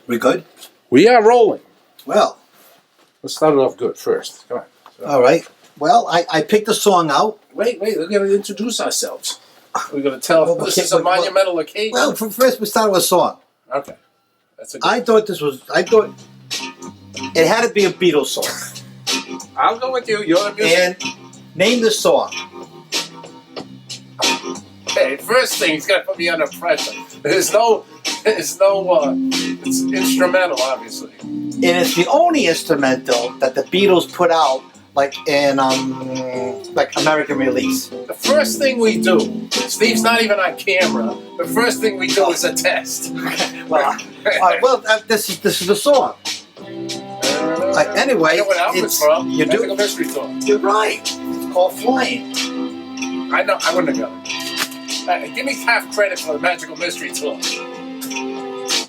We good? We are rolling. Well, Let's start it off good first. Come on. all right. Well, I picked a song out. Wait, we're going to introduce ourselves. We're going to tell Well, this is a monumental occasion. Well, first we started with a song. Okay. That's a good I thought it had to be a Beatles song. I'll go with you. You're the music. And name the song. Okay, first thing, he's got to put me under pressure. It's instrumental, obviously. And it's the only instrumental that the Beatles put out, like in like American release. The first thing we do, Steve's not even on camera. The first thing we do is a test. Well, this is the song. Anyway, I know what album it's from. You Magical do. Mystery Tour. You're right. It's called Flying. I know. I wouldn't have gotten it. Give me half credit for the Magical Mystery Tour.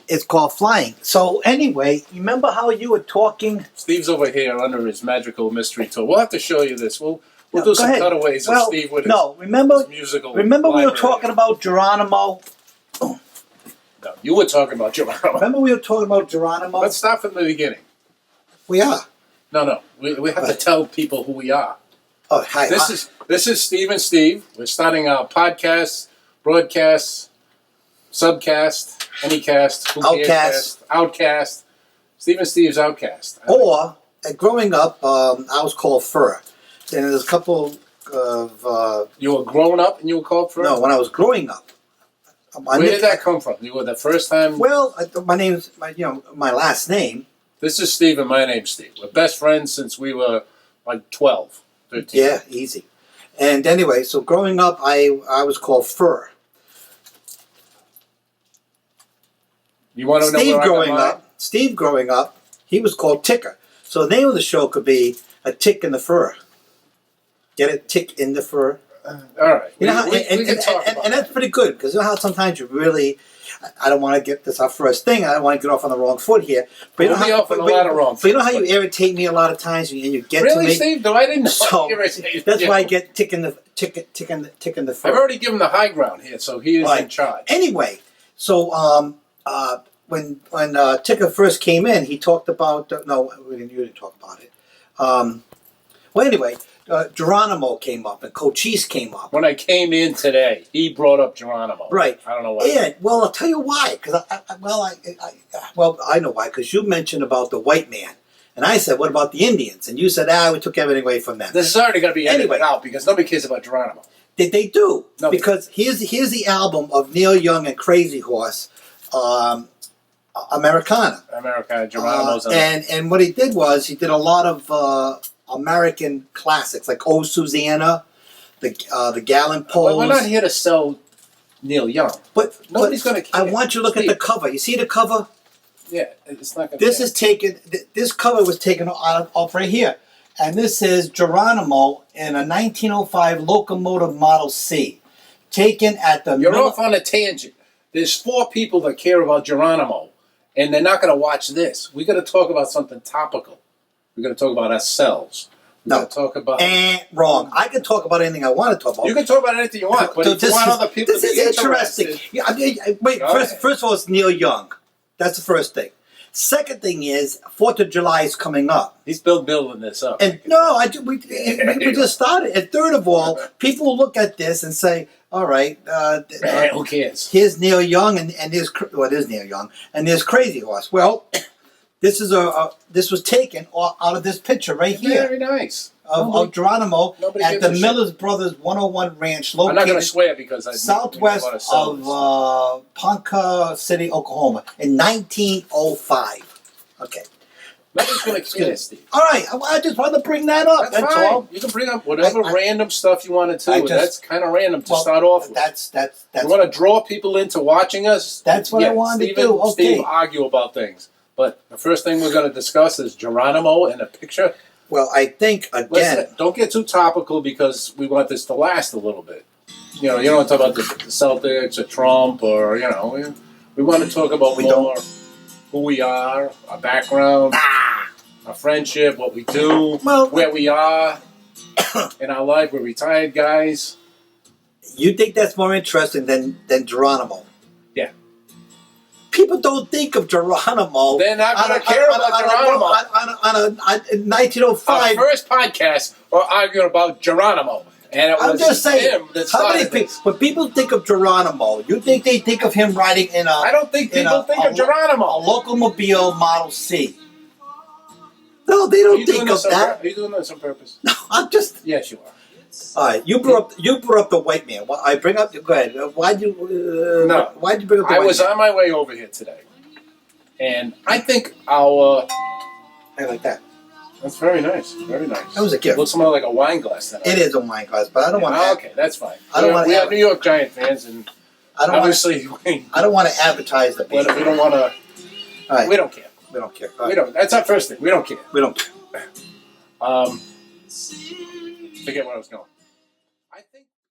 It's called Flying. So anyway, remember how you were talking? Steve's over here under his Magical Mystery Tour. We'll have to show you this. We'll No, do go some ahead. cutaways of Steve with his remember musical. Remember we were library. talking about Geronimo? No, you were talking about Geronimo. Remember we were talking about Geronimo? Let's start from the beginning. We are. No. We have to tell people who we are. Oh, hi. This is Steve and Steve. We're starting our podcast, broadcast, subcast, anycast, who cares Outcast. cast, outcast. Steve and Steve's Outcast. Growing up, I was called Ferr. And there's a couple of... You were grown up and you were called Ferr? No, when I was growing up. Where did that come from? You were the first time... Well, my name's, my last name. This is Steve and my name's Steve. We're best friends since we were like 12, 13. Yeah, easy. And anyway, so growing up, I was called Ferr. You want to know where Steve growing up, he was called Ticka. So the name of the show could be A Tick in the Fur. Get it? Tick in the Fur. All right. You know how, we can talk about and that's pretty good, because you know how sometimes you really... I don't want to get this our first thing. I don't want to get off on the wrong foot here. But you know but you know how you irritate me a lot of times, and you get really, to me. Steve? No, I didn't know. So irritate that's you. why I get tick in the fur. I've already given the high ground here, so he is in charge. Anyway, so when Ticka first came in, he talked about no, we didn't really talk about it. Well, anyway. Geronimo came up and Cochise came up. When I came in today, he brought up Geronimo. Right. I don't know why. Yeah, well, I'll tell you why. Because I know why. Because you mentioned about the white man, and I said, "What about the Indians?" And you said, "We took everything away from them." This is already going to be edited out because nobody cares about Geronimo. They do. No. Because here's the album of Neil Young and Crazy Horse, Americana. Geronimo's and what he did was he did a lot of American classics like "Oh Susanna," the Gallant Poles. Well, we're not here to sell Neil Young. But nobody's going to care. I want you to look at the cover. You see the cover? Yeah, it's not going to. This is taken. This cover was taken off right here, and this is Geronimo in a 1905 locomotive Model C, taken at the. You're off on a tangent. There's 4 people that care about Geronimo, and they're not going to watch this. We got to talk about something topical. We're going to talk about ourselves. We're going to talk about... wrong. I can talk about anything I want to talk about. You can talk about anything you want, but if you want other people to be interesting. Yeah, wait, first of all, it's Neil Young. That's the first thing. Second thing is, 4th of July is coming up. He's building this up. And we just started. And third of all, people will look at this and say, all right, who cares? Here's Neil Young, and there's... Well, it is Neil Young. And there's Crazy Horse. Well... This was taken out of this picture right here. Very nice. Of Geronimo at the Miller's Brothers 101 Ranch, located I'm not going to swear because southwest of Ponca City, Oklahoma, in 1905. Okay. Nobody's going to care, Steve. All right, I just wanted to bring that up. That's fine. all. You can bring up whatever random stuff you want to. That's kind of random to start off with. That's. You want to draw people into watching us? That's what I wanted to do. Okay. Steve argue about things. But the first thing we're going to discuss is Geronimo in a picture. Well, I think, again... Listen, don't get too topical because we want this to last a little bit. You don't want to talk about the Celtics or Trump or, we want to talk about who we are, our background, our friendship, what we do, where we are in our life. We're retired guys. You think that's more interesting than Geronimo? Yeah. people don't think of Geronimo. They're not going to care about Geronimo. On 1905. Our first podcast, we're arguing about Geronimo. And it was I'm just saying, him that how many started people, this. when people think of Geronimo, you think they think of him riding in a... I don't think people think of Geronimo. A Locomobile Model C. No, they don't think of that. Are you doing this on purpose? No, I'm just... Yes, you are. All right, you brought up the white man. I bring up... Go ahead. Why'd you... No. Why'd you bring up the I white was man? on my way over here today. And I think our... I like that. That's very nice. Very nice. That was a gift. Looks more like a wine glass than It is a wine glass, but I don't want to... Okay, that's fine. I don't want to... We are New York Giant fans, and I don't want obviously I don't want to advertise the beer. we don't want to... All right. We don't care. We don't care. We don't. That's our first thing. We don't care. We don't care. Forget where I was going. I think